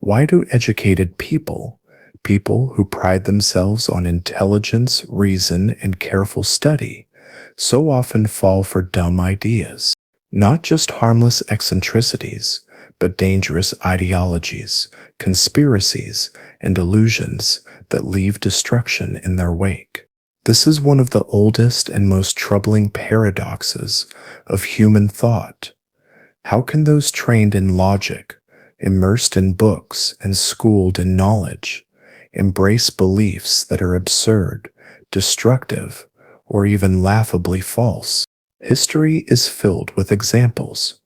Why do educated people who pride themselves on intelligence, reason, and careful study, so often fall for dumb ideas? Not just harmless eccentricities, but dangerous ideologies, conspiracies, and illusions that leave destruction in their wake. This is one of the oldest and most troubling paradoxes of human thought. How can those trained in logic, immersed in books, and schooled in knowledge, embrace beliefs that are absurd, destructive, or even laughably false? History is filled with examples.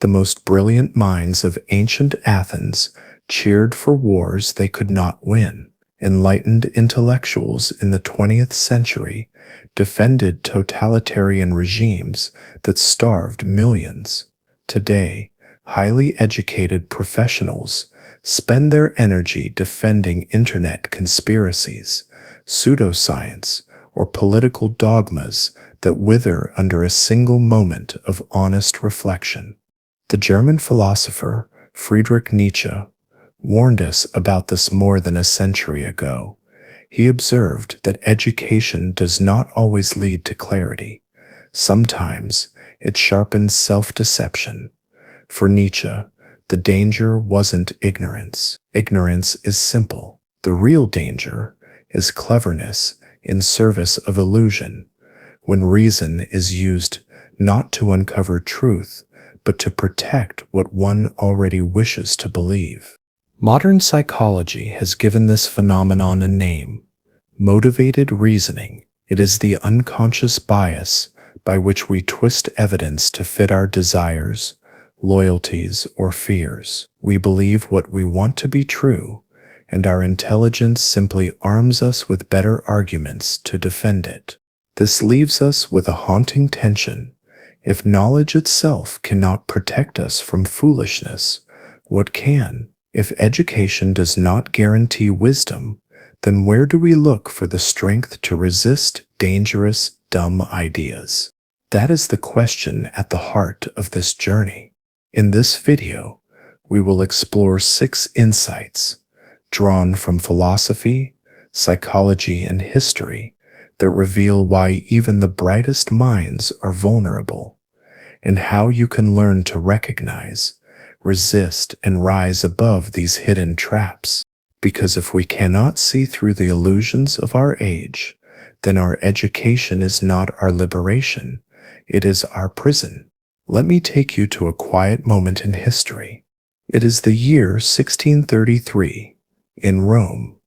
The most brilliant minds of ancient Athens cheered for wars they could not win. Enlightened intellectuals in the 20th century defended totalitarian regimes that starved millions. Today, highly educated professionals spend their energy defending internet conspiracies, pseudoscience, or political dogmas that wither under a single moment of honest reflection. The German philosopher Friedrich Nietzsche warned us about this more than a century ago. He observed that education does not always lead to clarity. Sometimes it sharpens self-deception. For Nietzsche, the danger wasn't ignorance. Ignorance is simple. The real danger is cleverness in service of illusion, when reason is used not to uncover truth, but to protect what one already wishes to believe. Modern psychology has given this phenomenon a name: motivated reasoning. It is the unconscious bias by which we twist evidence to fit our desires, loyalties, or fears. We believe what we want to be true, and our intelligence simply arms us with better arguments to defend it. This leaves us with a haunting tension. If knowledge itself cannot protect us from foolishness, what can? If education does not guarantee wisdom, then where do we look for the strength to resist dangerous, dumb ideas? That is the question at the heart of this journey. In this video, we will explore 6 insights drawn from philosophy, psychology, and history that reveal why even the brightest minds are vulnerable, and how you can learn to recognize, resist, and rise above these hidden traps. Because if we cannot see through the illusions of our age, then our education is not our liberation, it is our prison. Let me take you to a quiet moment in history. It is the year 1633. In Rome,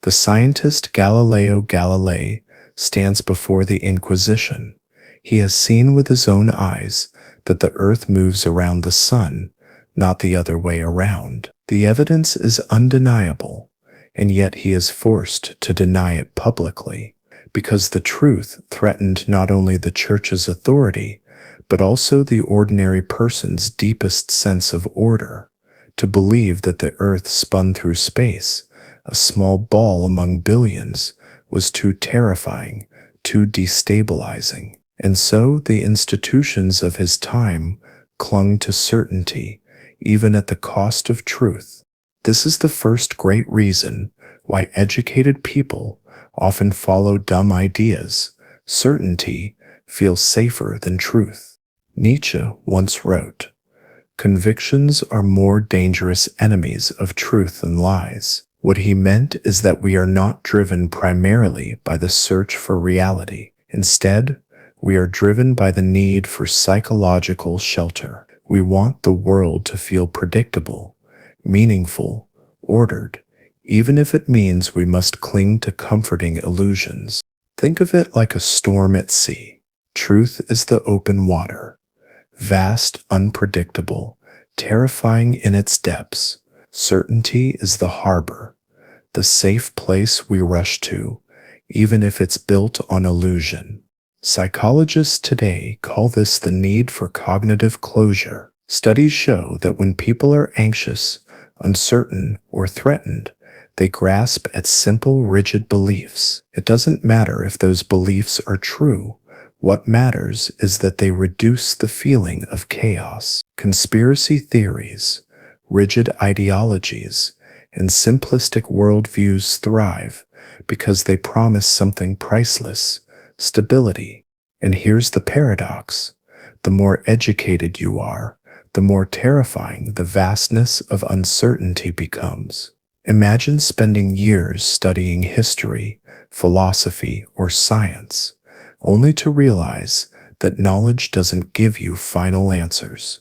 the scientist Galileo Galilei stands before the Inquisition. He has seen with his own eyes that the earth moves around the sun, not the other way around. The evidence is undeniable, and yet he is forced to deny it publicly, because the truth threatened not only the church's authority, but also the ordinary person's deepest sense of order. To believe that the earth spun through space, a small ball among billions, was too terrifying, too destabilizing. And so the institutions of his time clung to certainty, even at the cost of truth. This is the first great reason why educated people often follow dumb ideas. Certainty feels safer than truth. Nietzsche once wrote, "Convictions are more dangerous enemies of truth than lies." What he meant is that we are not driven primarily by the search for reality. Instead, we are driven by the need for psychological shelter. We want the world to feel predictable, meaningful, ordered, even if it means we must cling to comforting illusions. Think of it like a storm at sea. Truth is the open water, vast, unpredictable, terrifying in its depths. Certainty is the harbor, the safe place we rush to, even if it's built on illusion. Psychologists today call this the need for cognitive closure. Studies show that when people are anxious, uncertain, or threatened, they grasp at simple, rigid beliefs. It doesn't matter if those beliefs are true. What matters is that they reduce the feeling of chaos. Conspiracy theories, rigid ideologies, and simplistic worldviews thrive because they promise something priceless: stability. And here's the paradox: the more educated you are, the more terrifying the vastness of uncertainty becomes. Imagine spending years studying history, philosophy, or science, only to realize that knowledge doesn't give you final answers.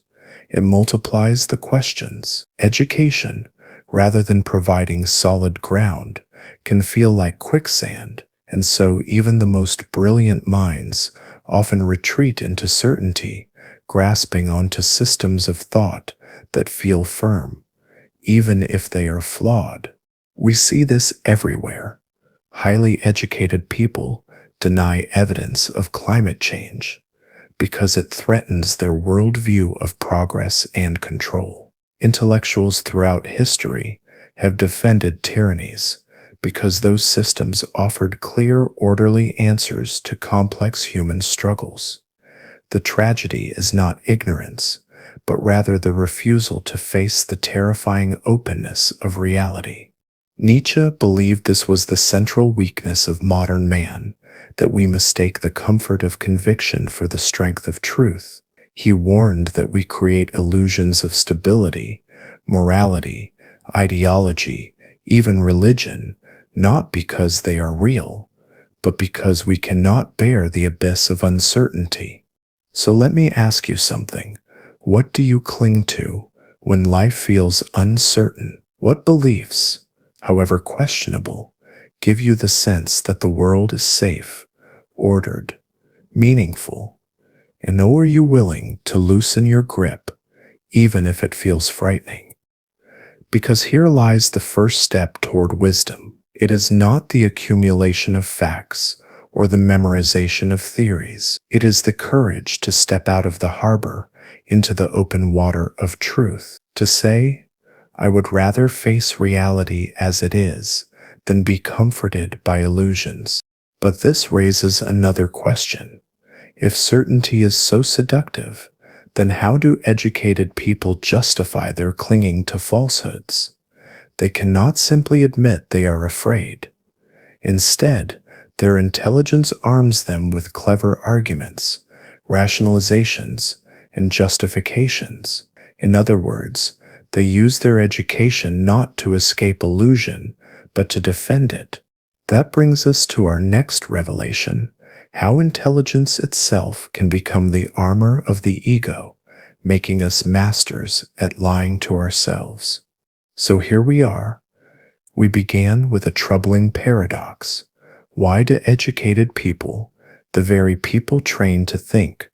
It multiplies the questions. Education, rather than providing solid ground, can feel like quicksand, and so even the most brilliant minds often retreat into certainty, grasping onto systems of thought that feel firm, even if they are flawed. We see this everywhere. Highly educated people deny evidence of climate change because it threatens their worldview of progress and control. Intellectuals throughout history have defended tyrannies because those systems offered clear, orderly answers to complex human struggles. The tragedy is not ignorance, but rather the refusal to face the terrifying openness of reality. Nietzsche believed this was the central weakness of modern man, that we mistake the comfort of conviction for the strength of truth. He warned that we create illusions of stability, morality, ideology, even religion, not because they are real, but because we cannot bear the abyss of uncertainty. So let me ask you something. What do you cling to when life feels uncertain? What beliefs, however questionable, give you the sense that the world is safe, ordered, meaningful? And are you willing to loosen your grip, even if it feels frightening? Because here lies the first step toward wisdom. It is not the accumulation of facts or the memorization of theories. It is the courage to step out of the harbor into the open water of truth, to say, I would rather face reality as it is than be comforted by illusions. But this raises another question. If certainty is so seductive, then how do educated people justify their clinging to falsehoods? They cannot simply admit they are afraid. Instead, their intelligence arms them with clever arguments, rationalizations, and justifications. In other words, they use their education not to escape illusion, but to defend it. That brings us to our next revelation: how intelligence itself can become the armor of the ego, making us masters at lying to ourselves. So here we are. We began with a troubling paradox. Why do educated people, the very people trained to think,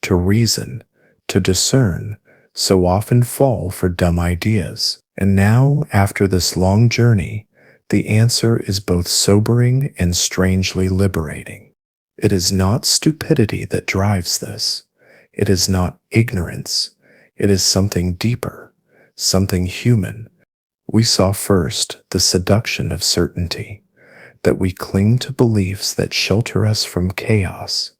to reason, to discern, so often fall for dumb ideas? And now, after this long journey, the answer is both sobering and strangely liberating. It is not stupidity that drives this. It is not ignorance. It is something deeper, something human. We saw first the seduction of certainty, that we cling to beliefs that shelter us from chaos,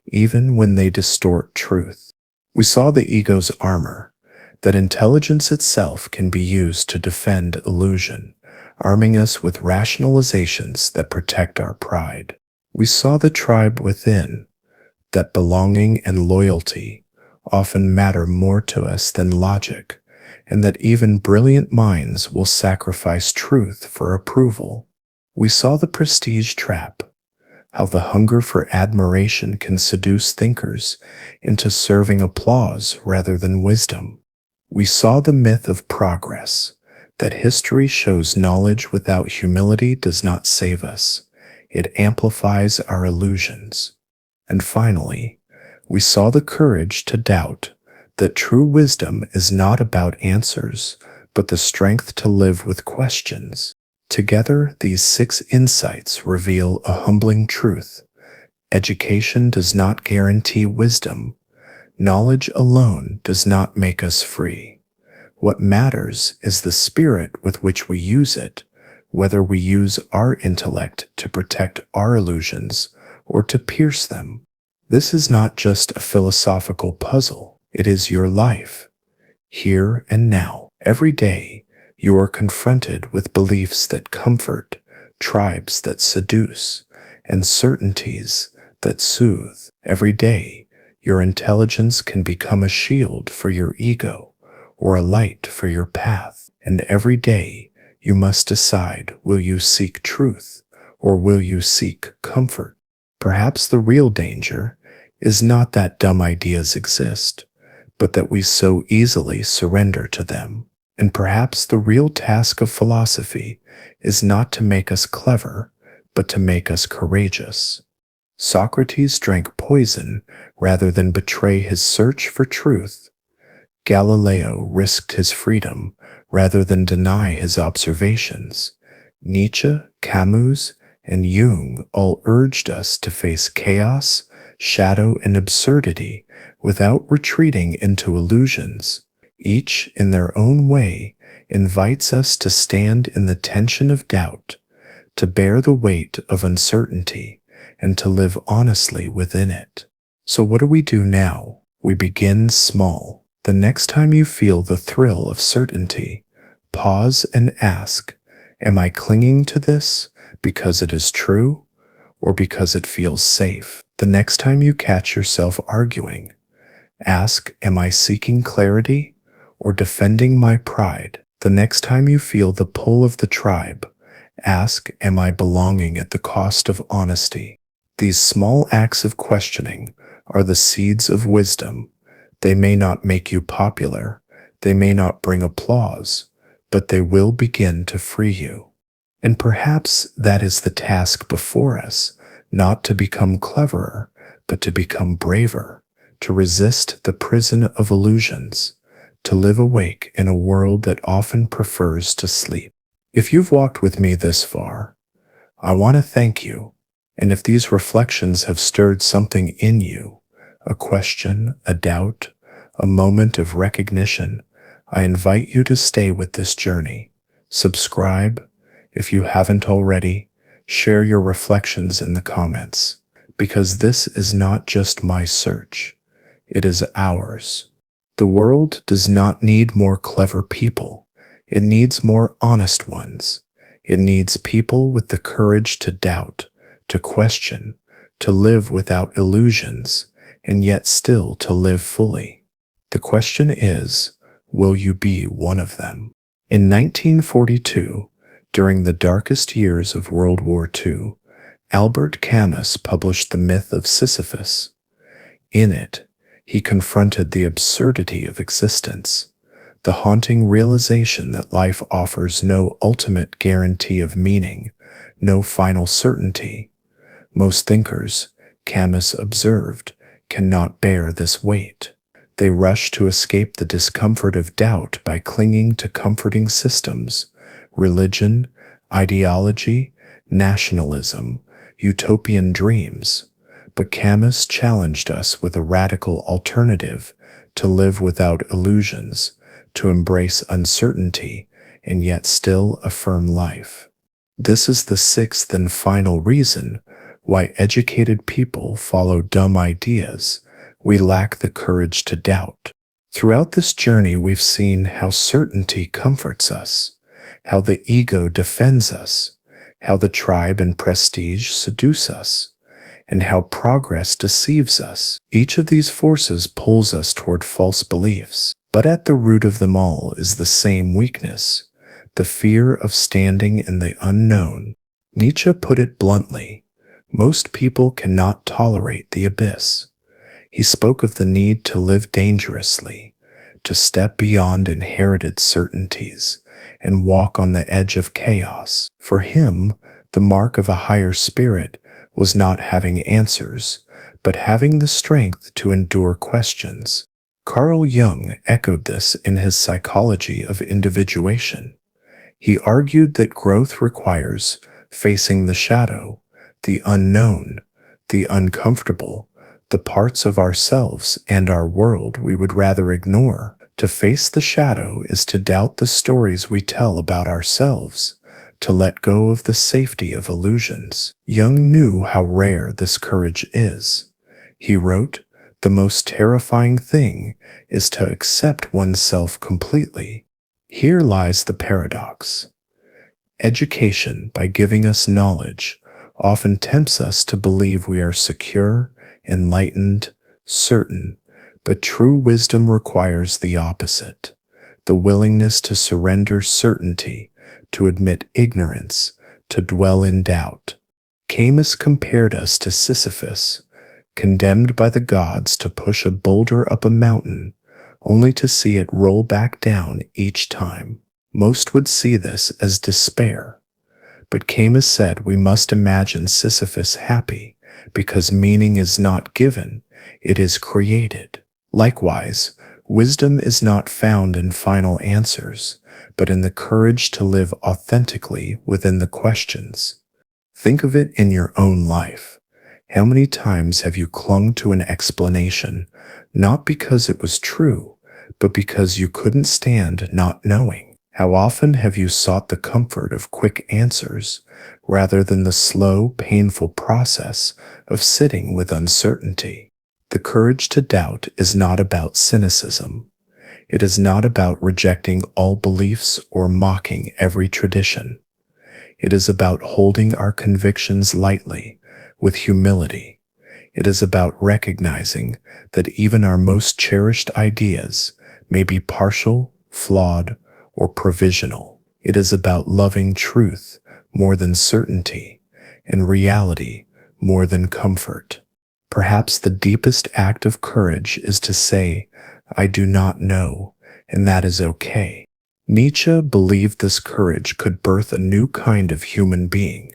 even when they distort truth. We saw the ego's armor, that intelligence itself can be used to defend illusion, arming us with rationalizations that protect our pride. We saw the tribe within, that belonging and loyalty often matter more to us than logic, and that even brilliant minds will sacrifice truth for approval. We saw the prestige trap, how the hunger for admiration can seduce thinkers into serving applause rather than wisdom. We saw the myth of progress, that history shows knowledge without humility does not save us. It amplifies our illusions. And finally, we saw the courage to doubt, that true wisdom is not about answers, but the strength to live with questions. Together, these 6 insights reveal a humbling truth. Education does not guarantee wisdom. Knowledge alone does not make us free. What matters is the spirit with which we use it, whether we use our intellect to protect our illusions or to pierce them. This is not just a philosophical puzzle. It is your life, here and now. Every day, You are confronted with beliefs that comfort, tribes that seduce, and certainties that soothe. Every day, your intelligence can become a shield for your ego or a light for your path. And every day, you must decide, will you seek truth or will you seek comfort? Perhaps the real danger is not that dumb ideas exist, but that we so easily surrender to them. And perhaps the real task of philosophy is not to make us clever, but to make us courageous. Socrates drank poison rather than betray his search for truth. Galileo risked his freedom rather than deny his observations. Nietzsche, Camus, and Jung all urged us to face chaos, shadow, and absurdity without retreating into illusions. Each, in their own way, invites us to stand in the tension of doubt, to bear the weight of uncertainty, and to live honestly within it. So what do we do now? We begin small. The next time you feel the thrill of certainty, pause and ask, am I clinging to this because it is true or because it feels safe? The next time you catch yourself arguing, ask, am I seeking clarity or defending my pride? The next time you feel the pull of the tribe, ask, am I belonging at the cost of honesty? These small acts of questioning are the seeds of wisdom. They may not make you popular, they may not bring applause, but they will begin to free you. And perhaps that is the task before us, not to become cleverer, but to become braver, to resist the prison of illusions, to live awake in a world that often prefers to sleep. If you've walked with me this far, I want to thank you. And if these reflections have stirred something in you, a question, a doubt, a moment of recognition, I invite you to stay with this journey. Subscribe if you haven't already. Share your reflections in the comments, because this is not just my search, it is ours. The world does not need more clever people. It needs more honest ones. It needs people with the courage to doubt, to question, to live without illusions, and yet still to live fully. The question is, will you be one of them? In 1942, during the darkest years of World War II, Albert Camus published The Myth of Sisyphus. In it, he confronted the absurdity of existence, the haunting realization that life offers no ultimate guarantee of meaning, no final certainty. Most thinkers, Camus observed, cannot bear this weight. They rush to escape the discomfort of doubt by clinging to comforting systems, religion, ideology, nationalism, utopian dreams. But Camus challenged us with a radical alternative: to live without illusions, to embrace uncertainty, and yet still affirm life. This is the sixth and final reason why educated people follow dumb ideas. We lack the courage to doubt. Throughout this journey, we've seen how certainty comforts us, how the ego defends us, how the tribe and prestige seduce us, and how progress deceives us. Each of these forces pulls us toward false beliefs. But at the root of them all is the same weakness, the fear of standing in the unknown. Nietzsche put it bluntly, most people cannot tolerate the abyss. He spoke of the need to live dangerously, to step beyond inherited certainties, and walk on the edge of chaos. For him, the mark of a higher spirit was not having answers, but having the strength to endure questions. Carl Jung echoed this in his Psychology of Individuation. He argued that growth requires facing the shadow, the unknown, the uncomfortable, the parts of ourselves and our world we would rather ignore. To face the shadow is to doubt the stories we tell about ourselves, to let go of the safety of illusions. Jung knew how rare this courage is. He wrote, "The most terrifying thing is to accept oneself completely." Here lies the paradox. Education, by giving us knowledge, often tempts us to believe we are secure, enlightened, certain, but true wisdom requires the opposite, the willingness to surrender certainty, to admit ignorance, to dwell in doubt. Camus compared us to Sisyphus, condemned by the gods to push a boulder up a mountain, only to see it roll back down each time. Most would see this as despair, but Camus said we must imagine Sisyphus happy, because meaning is not given, it is created. Likewise, wisdom is not found in final answers, but in the courage to live authentically within the questions. Think of it in your own life. How many times have you clung to an explanation, not because it was true, but because you couldn't stand not knowing? How often have you sought the comfort of quick answers, rather than the slow, painful process of sitting with uncertainty? The courage to doubt is not about cynicism. It is not about rejecting all beliefs or mocking every tradition. It is about holding our convictions lightly, with humility. It is about recognizing that even our most cherished ideas may be partial, flawed, or provisional. It is about loving truth more than certainty, and reality more than comfort. Perhaps the deepest act of courage is to say, I do not know, and that is okay. Nietzsche believed this courage could birth a new kind of human being,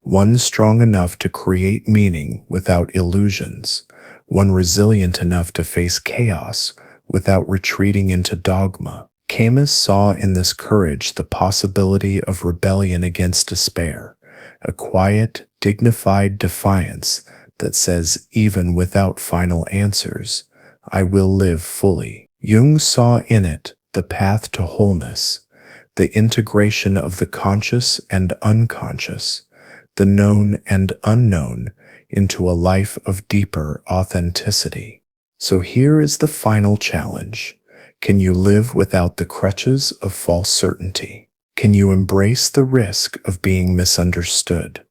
one strong enough to create meaning without illusions, one resilient enough to face chaos without retreating into dogma. Camus saw in this courage the possibility of rebellion against despair, a quiet, dignified defiance that says, even without final answers, I will live fully. Jung saw in it the path to wholeness, the integration of the conscious and unconscious, the known and unknown, into a life of deeper authenticity. So here is the final challenge. Can you live without the crutches of false certainty? Can you embrace the risk of being misunderstood,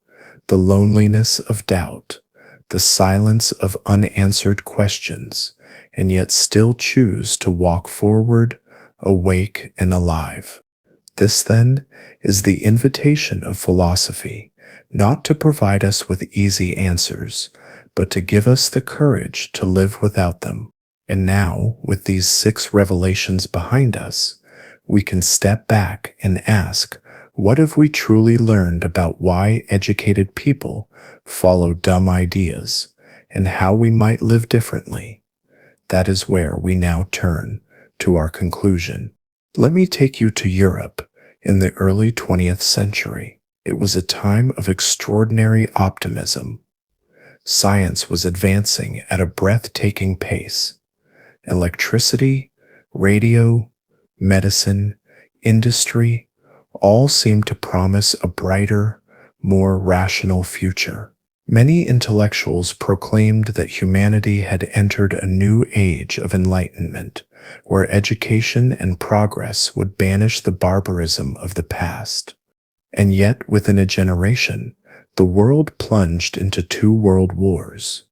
the loneliness of doubt, the silence of unanswered questions, and yet still choose to walk forward, awake and alive? This, then, is the invitation of philosophy, not to provide us with easy answers, but to give us the courage to live without them. And now, with these 6 revelations behind us, we can step back and ask, what have we truly learned about why educated people follow dumb ideas, and how we might live differently? That is where we now turn to our conclusion. Let me take you to Europe in the early 20th century. It was a time of extraordinary optimism. Science was advancing at a breathtaking pace. Electricity, radio, medicine, industry, all seemed to promise a brighter, more rational future. Many intellectuals proclaimed that humanity had entered a new age of enlightenment, where education and progress would banish the barbarism of the past. And yet, within a generation, the world plunged into 2 world wars.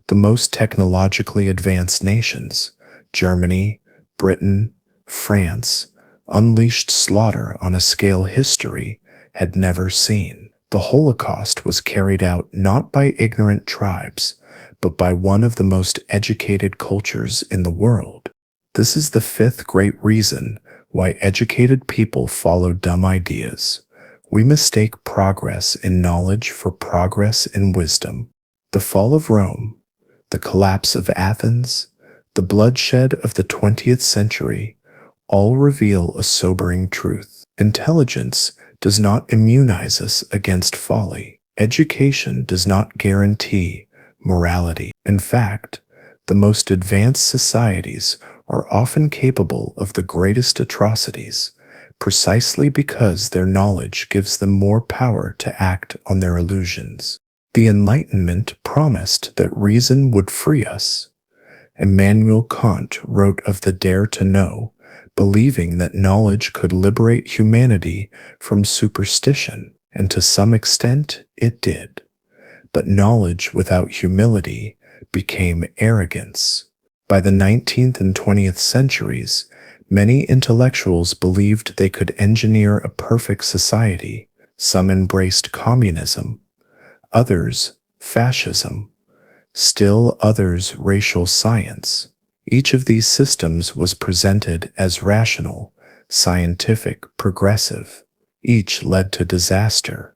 The most technologically advanced nations, Germany, Britain, France, unleashed slaughter on a scale history had never seen. The Holocaust was carried out not by ignorant tribes, but by one of the most educated cultures in the world. This is the 5th great reason why educated people follow dumb ideas. We mistake progress in knowledge for progress in wisdom. The fall of Rome, the collapse of Athens, the bloodshed of the 20th century, all reveal a sobering truth. Intelligence does not immunize us against folly. Education does not guarantee morality. In fact, the most advanced societies are often capable of the greatest atrocities, precisely because their knowledge gives them more power to act on their illusions. The Enlightenment promised that reason would free us. Immanuel Kant wrote of the dare to know, believing that knowledge could liberate humanity from superstition, and to some extent it did. But knowledge without humility became arrogance. By the 19th and 20th centuries, many intellectuals believed they could engineer a perfect society. Some embraced communism, others fascism, still others racial science. Each of these systems was presented as rational, scientific, progressive. Each led to disaster.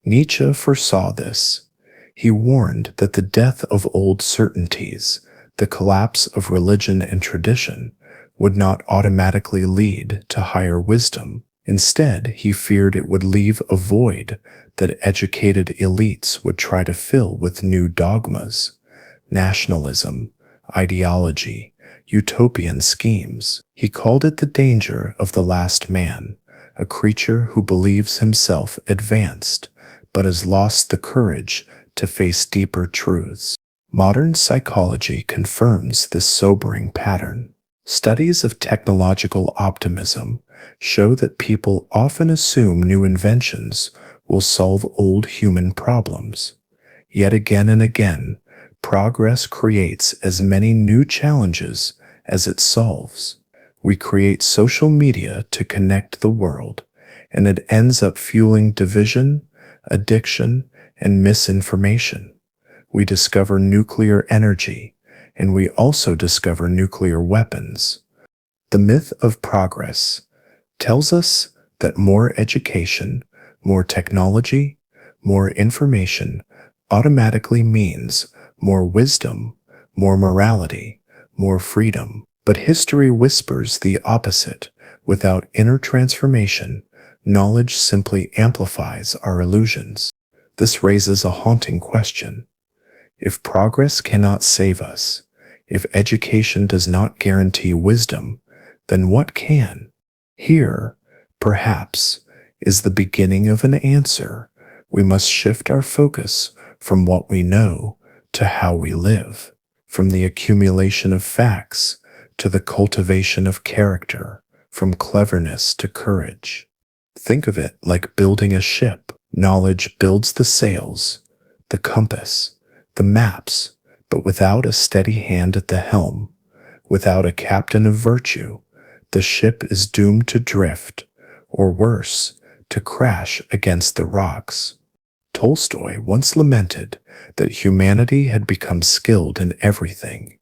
Nietzsche foresaw this. He warned that the death of old certainties, the collapse of religion and tradition, would not automatically lead to higher wisdom. Instead, he feared it would leave a void that educated elites would try to fill with new dogmas, nationalism, ideology, utopian schemes. He called it the danger of the last man, a creature who believes himself advanced, but has lost the courage to face deeper truths. Modern psychology confirms this sobering pattern. Studies of technological optimism show that people often assume new inventions will solve old human problems. Yet again and again, progress creates as many new challenges as it solves. We create social media to connect the world, and it ends up fueling division, addiction, and misinformation. We discover nuclear energy, and we also discover nuclear weapons. The myth of progress tells us that more education, more technology, more information automatically means more wisdom, more morality, more freedom. But history whispers the opposite. Without inner transformation, knowledge simply amplifies our illusions. This raises a haunting question. If progress cannot save us, if education does not guarantee wisdom, then what can? Here, perhaps, is the beginning of an answer. We must shift our focus from what we know to how we live, from the accumulation of facts to the cultivation of character, from cleverness to courage. Think of it like building a ship. Knowledge builds the sails, the compass, the maps, but without a steady hand at the helm, without a captain of virtue, the ship is doomed to drift, or worse, to crash against the rocks. Tolstoy once lamented that humanity had become skilled in everything: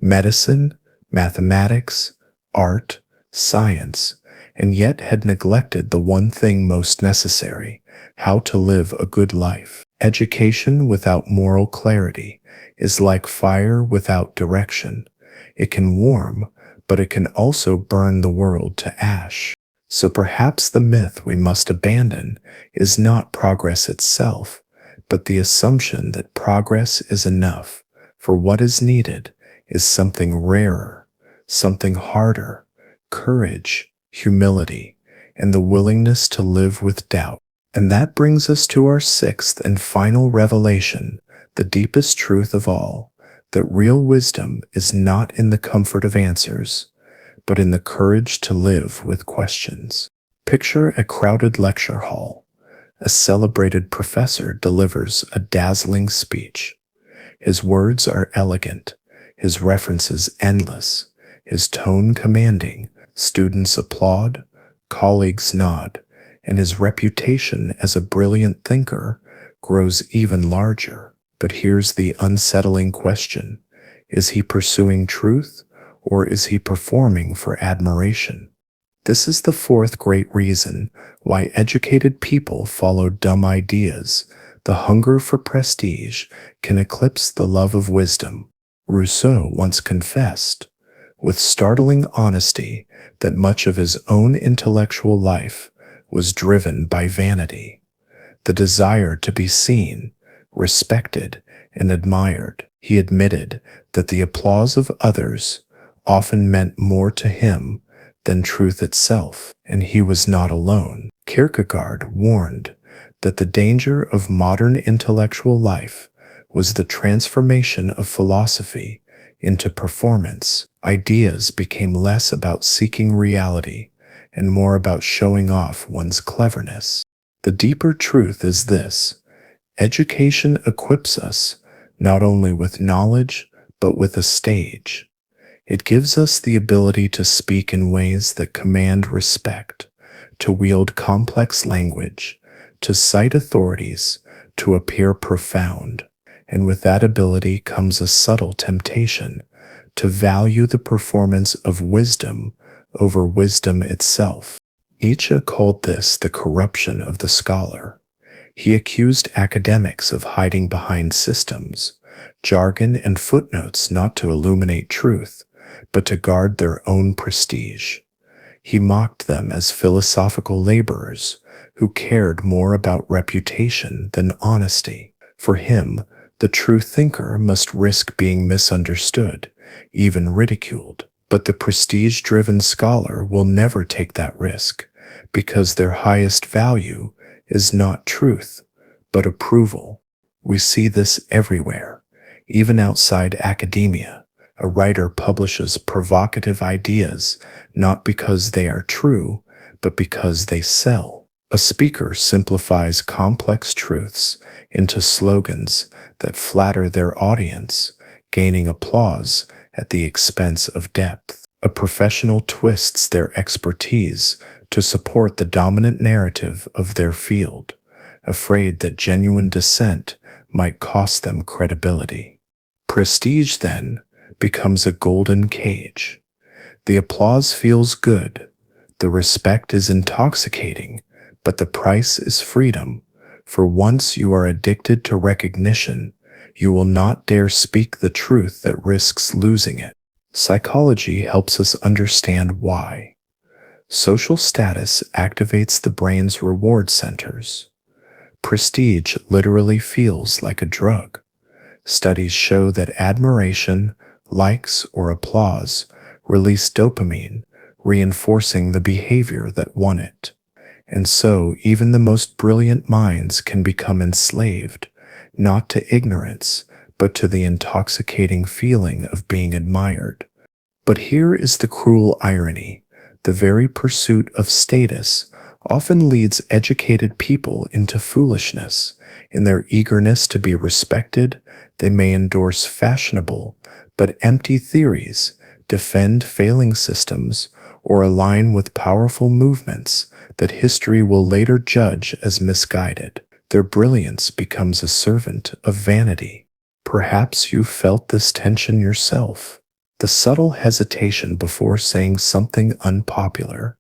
medicine, mathematics, art, science, and yet had neglected the one thing most necessary: how to live a good life. Education without moral clarity is like fire without direction. It can warm, but it can also burn the world to ash. So perhaps the myth we must abandon is not progress itself, but the assumption that progress is enough. For what is needed is something rarer, something harder: courage, humility, and the willingness to live with doubt. And that brings us to our sixth and final revelation, the deepest truth of all, that real wisdom is not in the comfort of answers, but in the courage to live with questions. Picture a crowded lecture hall. A celebrated professor delivers a dazzling speech. His words are elegant, his references endless, his tone commanding. Students applaud, colleagues nod, and his reputation as a brilliant thinker grows even larger. But here's the unsettling question. Is he pursuing truth, or is he performing for admiration? This is the fourth great reason why educated people follow dumb ideas. The hunger for prestige can eclipse the love of wisdom. Rousseau once confessed, with startling honesty, that much of his own intellectual life was driven by vanity, the desire to be seen, respected, and admired. He admitted that the applause of others often meant more to him than truth itself, and he was not alone. Kierkegaard warned that the danger of modern intellectual life was the transformation of philosophy into performance. Ideas became less about seeking reality and more about showing off one's cleverness. The deeper truth is this: education equips us not only with knowledge, but with a stage. It gives us the ability to speak in ways that command respect, to wield complex language, to cite authorities, to appear profound. And with that ability comes a subtle temptation to value the performance of wisdom over wisdom itself. Nietzsche called this the corruption of the scholar. He accused academics of hiding behind systems, jargon, and footnotes not to illuminate truth, but to guard their own prestige. He mocked them as philosophical laborers who cared more about reputation than honesty. For him, the true thinker must risk being misunderstood, even ridiculed. But the prestige-driven scholar will never take that risk, because their highest value is not truth, but approval. We see this everywhere, even outside academia. A writer publishes provocative ideas not because they are true, but because they sell. A speaker simplifies complex truths into slogans that flatter their audience, gaining applause at the expense of depth. A professional twists their expertise to support the dominant narrative of their field, afraid that genuine dissent might cost them credibility. Prestige, then, becomes a golden cage. The applause feels good, the respect is intoxicating, but the price is freedom. For once you are addicted to recognition, you will not dare speak the truth that risks losing it. Psychology helps us understand why. Social status activates the brain's reward centers. Prestige literally feels like a drug. Studies show that admiration, likes, or applause release dopamine, reinforcing the behavior that won it. And so, even the most brilliant minds can become enslaved, not to ignorance, but to the intoxicating feeling of being admired. But here is the cruel irony. The very pursuit of status often leads educated people into foolishness. In their eagerness to be respected, they may endorse fashionable but empty theories, defend failing systems, or align with powerful movements that history will later judge as misguided. Their brilliance becomes a servant of vanity. Perhaps you felt this tension yourself. The subtle hesitation before saying something unpopular.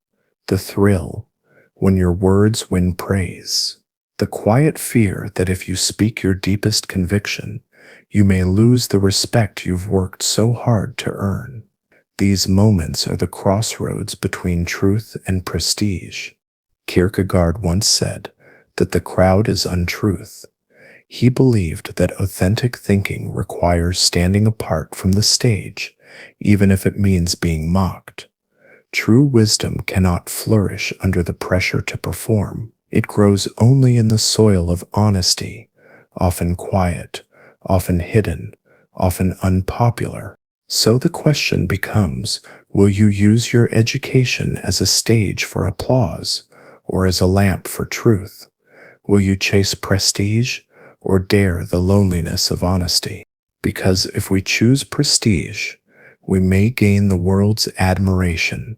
The thrill when your words win praise. The quiet fear that if you speak your deepest conviction, you may lose the respect you've worked so hard to earn. These moments are the crossroads between truth and prestige. Kierkegaard once said that the crowd is untruth. He believed that authentic thinking requires standing apart from the stage, even if it means being mocked. True wisdom cannot flourish under the pressure to perform. It grows only in the soil of honesty, often quiet, often hidden, often unpopular. So the question becomes, will you use your education as a stage for applause or as a lamp for truth? Will you chase prestige or dare the loneliness of honesty? Because if we choose prestige, we may gain the world's admiration,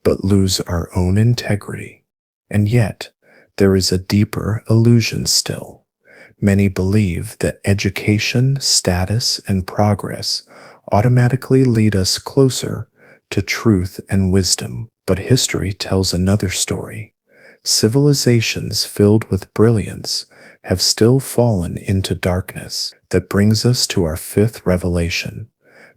but lose our own integrity. And yet, there is a deeper illusion still. Many believe that education, status, and progress automatically lead us closer to truth and wisdom. But history tells another story. Civilizations filled with brilliance have still fallen into darkness. That brings us to our fifth revelation,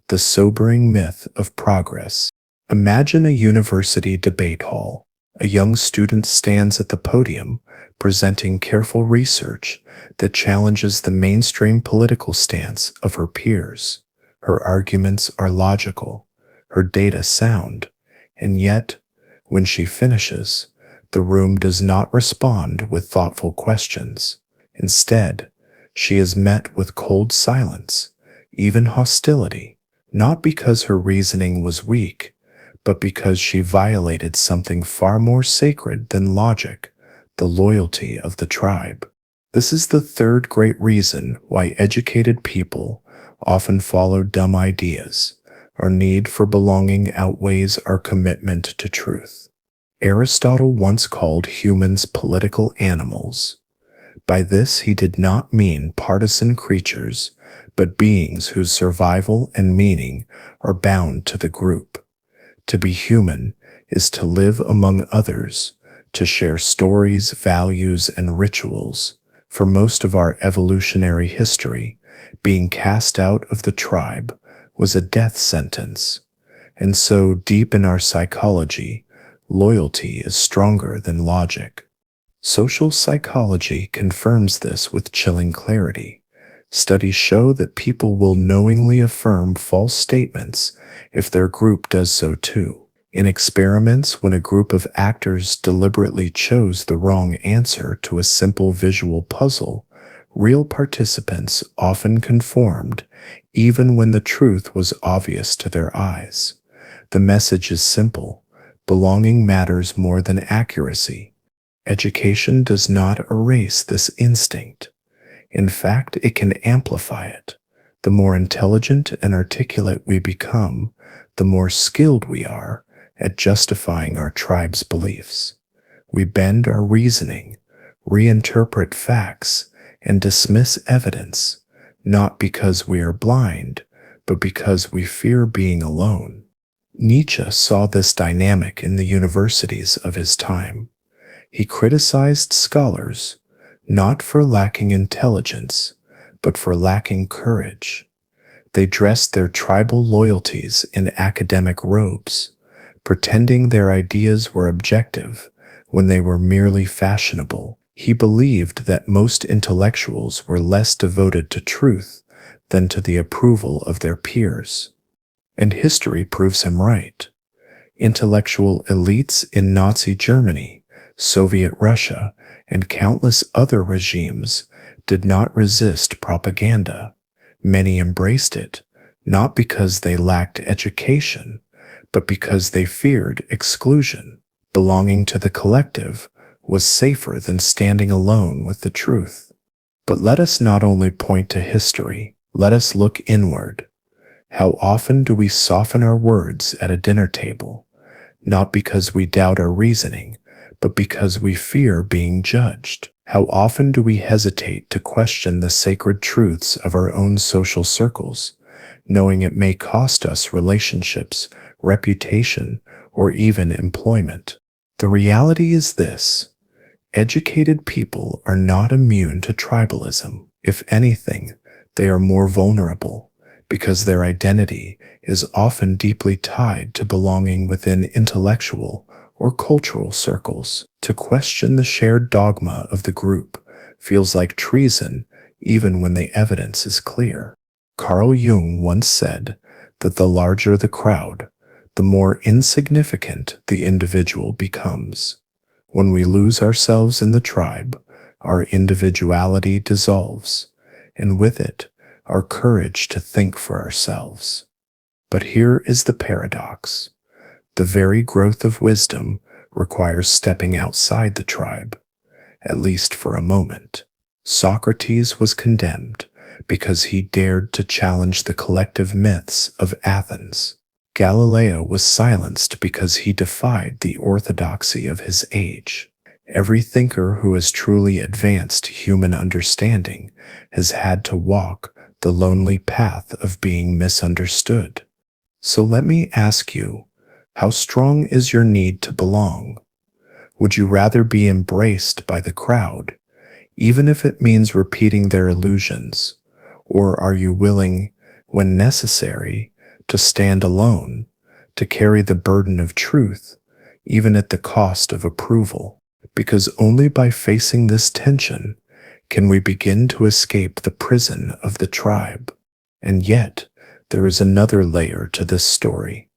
the sobering myth of progress. Imagine a university debate hall. A young student stands at the podium, presenting careful research that challenges the mainstream political stance of her peers. Her arguments are logical, her data sound, and yet, when she finishes, the room does not respond with thoughtful questions. Instead, she is met with cold silence, even hostility. not because her reasoning was weak, but because she violated something far more sacred than logic, the loyalty of the tribe. This is the third great reason why educated people often follow dumb ideas. Our need for belonging outweighs our commitment to truth. Aristotle once called humans political animals. By this, he did not mean partisan creatures, but beings whose survival and meaning are bound to the group. To be human is to live among others, to share stories, values, and rituals. For most of our evolutionary history, being cast out of the tribe was a death sentence. And so, deep in our psychology, loyalty is stronger than logic. Social psychology confirms this with chilling clarity. Studies show that people will knowingly affirm false statements if their group does so too. In experiments, when a group of actors deliberately chose the wrong answer to a simple visual puzzle, real participants often conformed, even when the truth was obvious to their eyes. The message is simple: belonging matters more than accuracy. Education does not erase this instinct. In fact, it can amplify it. The more intelligent and articulate we become, the more skilled we are at justifying our tribe's beliefs. We bend our reasoning, reinterpret facts, and dismiss evidence, not because we are blind, but because we fear being alone. Nietzsche saw this dynamic in the universities of his time. He criticized scholars, not for lacking intelligence, but for lacking courage. They dressed their tribal loyalties in academic robes, pretending their ideas were objective when they were merely fashionable. He believed that most intellectuals were less devoted to truth than to the approval of their peers. And history proves him right. Intellectual elites in Nazi Germany, Soviet Russia, and countless other regimes did not resist propaganda. Many embraced it, not because they lacked education, but because they feared exclusion. Belonging to the collective was safer than standing alone with the truth. But let us not only point to history, let us look inward. How often do we soften our words at a dinner table, not because we doubt our reasoning, but because we fear being judged? How often do we hesitate to question the sacred truths of our own social circles, knowing it may cost us relationships, reputation, or even employment? The reality is this: educated people are not immune to tribalism. If anything, they are more vulnerable, because their identity is often deeply tied to belonging within intellectual or cultural circles. To question the shared dogma of the group feels like treason, even when the evidence is clear. Carl Jung once said that the larger the crowd, the more insignificant the individual becomes. When we lose ourselves in the tribe, our individuality dissolves, and with it, our courage to think for ourselves. But here is the paradox. The very growth of wisdom requires stepping outside the tribe, at least for a moment. Socrates was condemned because he dared to challenge the collective myths of Athens. Galileo was silenced because he defied the orthodoxy of his age. Every thinker who has truly advanced human understanding has had to walk the lonely path of being misunderstood. So let me ask you, how strong is your need to belong? Would you rather be embraced by the crowd, even if it means repeating their illusions? Or are you willing, when necessary, to stand alone, to carry the burden of truth, even at the cost of approval? Because only by facing this tension can we begin to escape the prison of the tribe. And yet, there is another layer to this story.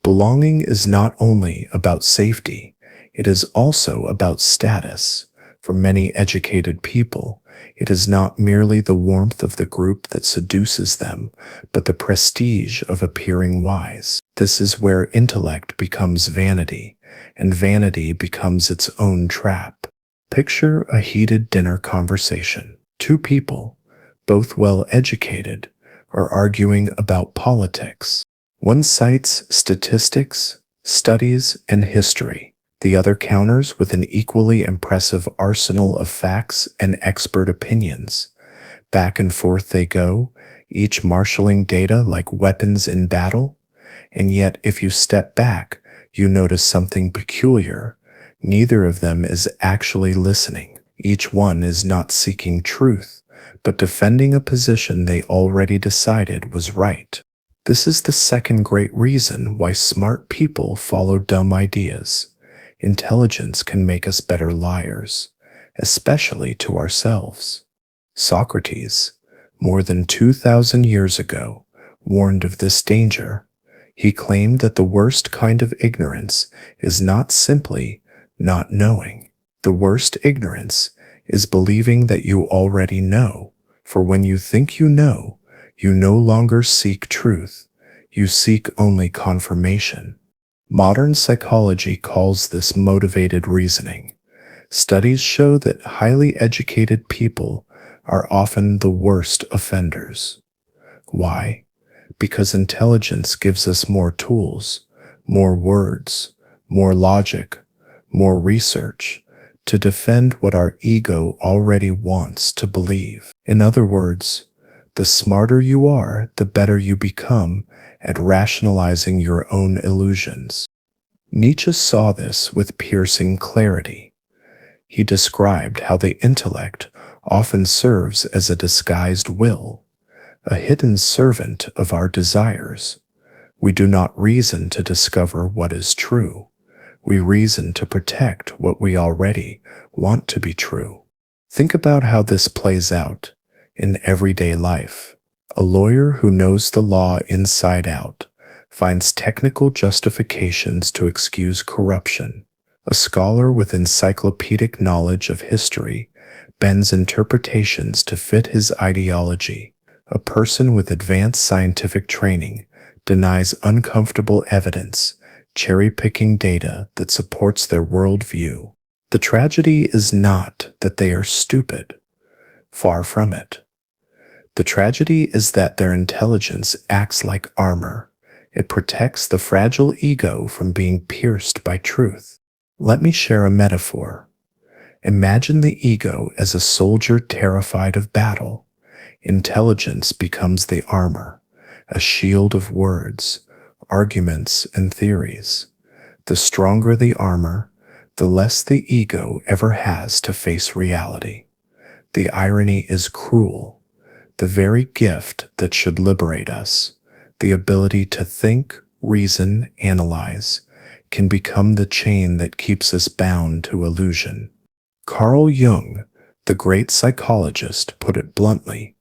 Belonging is not only about safety, it is also about status. For many educated people, it is not merely the warmth of the group that seduces them, but the prestige of appearing wise. This is where intellect becomes vanity, and vanity becomes its own trap. Picture a heated dinner conversation. Two people, both well educated, are arguing about politics. One cites statistics, studies, and history. The other counters with an equally impressive arsenal of facts and expert opinions. Back and forth they go, each marshaling data like weapons in battle. And yet, if you step back, you notice something peculiar. Neither of them is actually listening. Each one is not seeking truth, but defending a position they already decided was right. This is the second great reason why smart people follow dumb ideas. Intelligence can make us better liars, especially to ourselves. Socrates, more than 2,000 years ago, warned of this danger. He claimed that the worst kind of ignorance is not simply not knowing. The worst ignorance is believing that you already know, for when you think you know, you no longer seek truth, you seek only confirmation. Modern psychology calls this motivated reasoning. Studies show that highly educated people are often the worst offenders. Why? Because intelligence gives us more tools, more words, more logic, more research to defend what our ego already wants to believe. In other words, the smarter you are, the better you become at rationalizing your own illusions. Nietzsche saw this with piercing clarity. He described how the intellect often serves as a disguised will, a hidden servant of our desires. We do not reason to discover what is true. We reason to protect what we already want to be true. Think about how this plays out in everyday life. A lawyer who knows the law inside out finds technical justifications to excuse corruption. A scholar with encyclopedic knowledge of history bends interpretations to fit his ideology. A person with advanced scientific training denies uncomfortable evidence, cherry-picking data that supports their worldview. The tragedy is not that they are stupid. Far from it. The tragedy is that their intelligence acts like armor. It protects the fragile ego from being pierced by truth. Let me share a metaphor. Imagine the ego as a soldier terrified of battle. Intelligence becomes the armor, a shield of words, arguments, and theories. The stronger the armor, the less the ego ever has to face reality. The irony is cruel. The very gift that should liberate us, the ability to think, reason, analyze, can become the chain that keeps us bound to illusion. Carl Jung, the great psychologist, put it bluntly: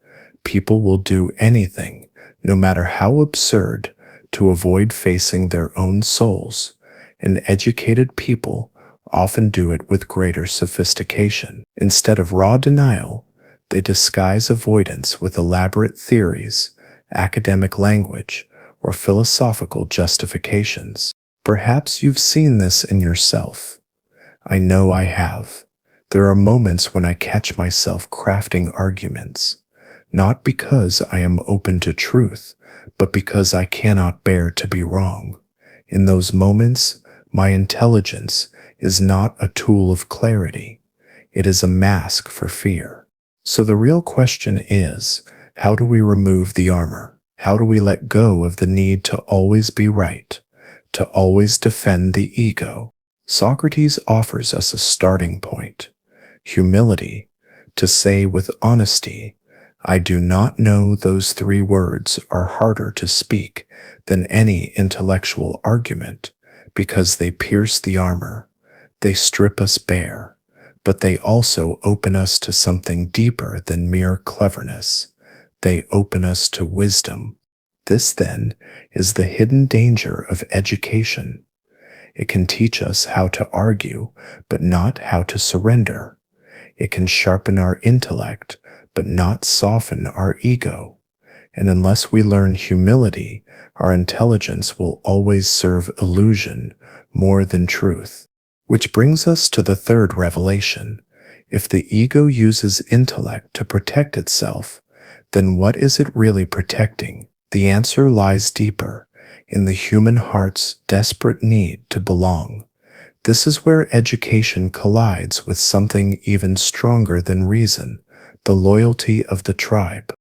people will do anything, no matter how absurd, to avoid facing their own souls, and educated people often do it with greater sophistication. Instead of raw denial, they disguise avoidance with elaborate theories, academic language, or philosophical justifications. Perhaps you've seen this in yourself. I know I have. There are moments when I catch myself crafting arguments, not because I am open to truth, but because I cannot bear to be wrong. In those moments, my intelligence is not a tool of clarity. It is a mask for fear. So the real question is, how do we remove the armor? How do we let go of the need to always be right, to always defend the ego? Socrates offers us a starting point: humility, to say with honesty, I do not know. Those three words are harder to speak than any intellectual argument because they pierce the armor. They strip us bare, but they also open us to something deeper than mere cleverness. They open us to wisdom. This, then, is the hidden danger of education. It can teach us how to argue, but not how to surrender. It can sharpen our intellect, but not soften our ego. And unless we learn humility, our intelligence will always serve illusion more than truth. Which brings us to the third revelation. If the ego uses intellect to protect itself, then what is it really protecting? The answer lies deeper, in the human heart's desperate need to belong. This is where education collides with something even stronger than reason, the loyalty of the tribe.